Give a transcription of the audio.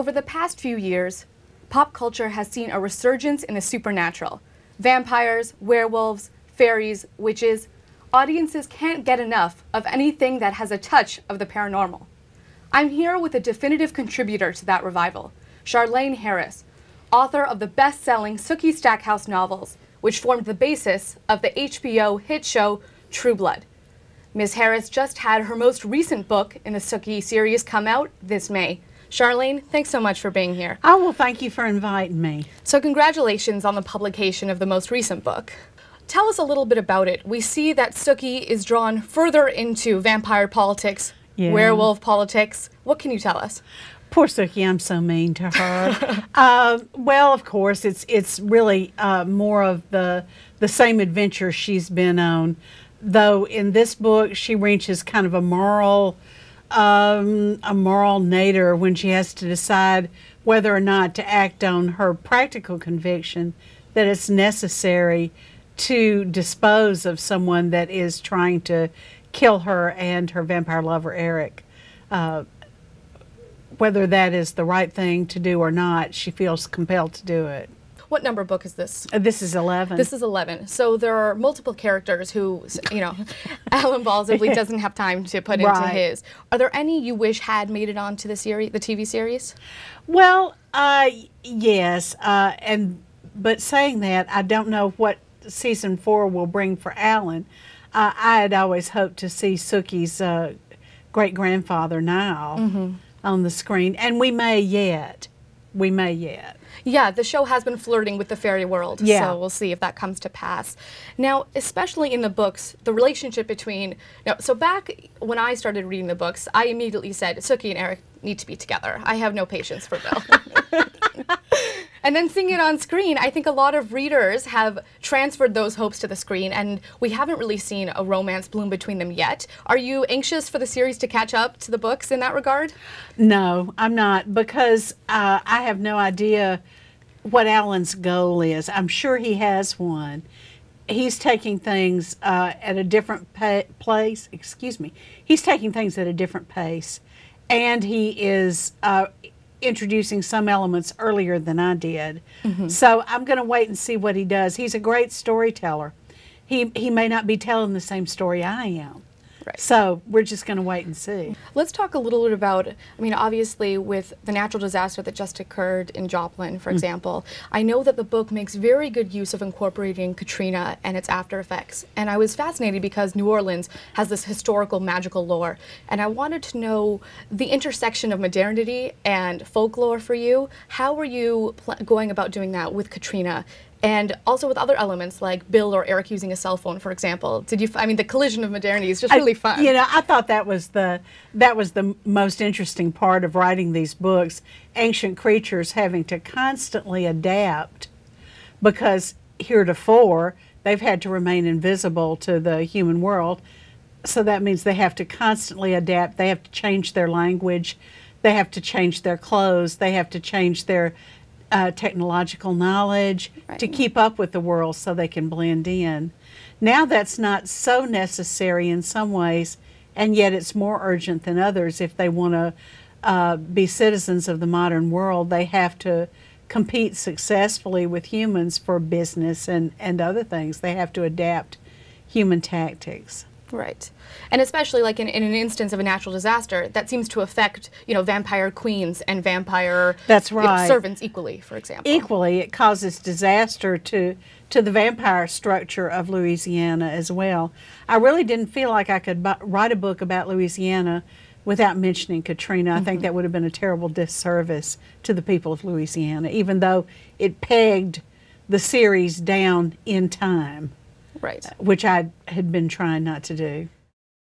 Over the past few years, pop culture has seen a resurgence in the supernatural. Vampires, werewolves, fairies, witches. Audiences can't get enough of anything that has a touch of the paranormal. I'm here with a definitive contributor to that revival, Charlaine Harris, author of the best-selling Sookie Stackhouse Novels, which formed the basis of the HBO hit show True Blood. Ms. Harris just had her most recent book in the Sookie series come out this May. Charlaine, thanks so much for being here. Oh, well, thank you for inviting me. So congratulations on the publication of the most recent book. Tell us a little bit about it. We see that Sookie is drawn further into vampire politics, werewolf politics. What can you tell us? Poor Sookie, I'm so mean to her. Well, of course, it's really more of the same adventure she's been on. Though in this book, she reaches kind of a moral nadir when she has to decide whether or not to act on her practical conviction that it's necessary to dispose of someone that is trying to kill her and her vampire lover, Eric. Whether that is the right thing to do or not, she feels compelled to do it. What number book is this? This is 11. This is 11. So there are multiple characters who, Alan Ball simply doesn't have time to put into his. Are there any you wish had made it onto the series, the TV series? Well, yes. But saying that, I don't know what season 4 will bring for Alan. I had always hoped to see Sookie's great-grandfather now on the screen, and we may yet. We may yet. Yeah, the show has been flirting with the fairy world, so we'll see if that comes to pass. Now, especially in the books, the relationship between... so back when I started reading the books, I immediately said, Sookie and Eric need to be together. I have no patience for Bill. And then seeing it on screen, I think a lot of readers have transferred those hopes to the screen, and we haven't really seen a romance bloom between them yet. Are you anxious for the series to catch up to the books in that regard? No, I'm not, because I have no idea what Alan's goal is. I'm sure he has one. He's taking things at a different place. Excuse me. He's taking things at a different pace, and he is introducing some elements earlier than I did. So I'm going to wait and see what he does. He's a great storyteller. He may not be telling the same story I am. So we're just going to wait and see. Let's talk a little bit about, obviously with the natural disaster that just occurred in Joplin, for example, I know that the book makes very good use of incorporating Katrina and its after effects. And I was fascinated because New Orleans has this historical magical lore. And I wanted to know the intersection of modernity and folklore for you. How were you going about doing that with Katrina? And also with other elements like Bill or Eric using a cell phone, for example. Did you? The collision of modernity is just really fun. I thought that was the most interesting part of writing these books. Ancient creatures having to constantly adapt, because heretofore they've had to remain invisible to the human world. So that means they have to constantly adapt. They have to change their language. They have to change their clothes. They have to change their technological knowledge to keep up with the world so they can blend in. Now that's not so necessary in some ways, and yet it's more urgent than others. If they want to be citizens of the modern world, they have to compete successfully with humans for business and other things. They have to adapt human tactics. Right. And especially like in an instance of a natural disaster, that seems to affect, vampire queens and vampire servants equally, for example. Equally, it causes disaster to the vampire structure of Louisiana as well. I really didn't feel like I could write a book about Louisiana without mentioning Katrina. I think that would have been a terrible disservice to the people of Louisiana, even though it pegged the series down in time. Right. Which I had been trying not to do.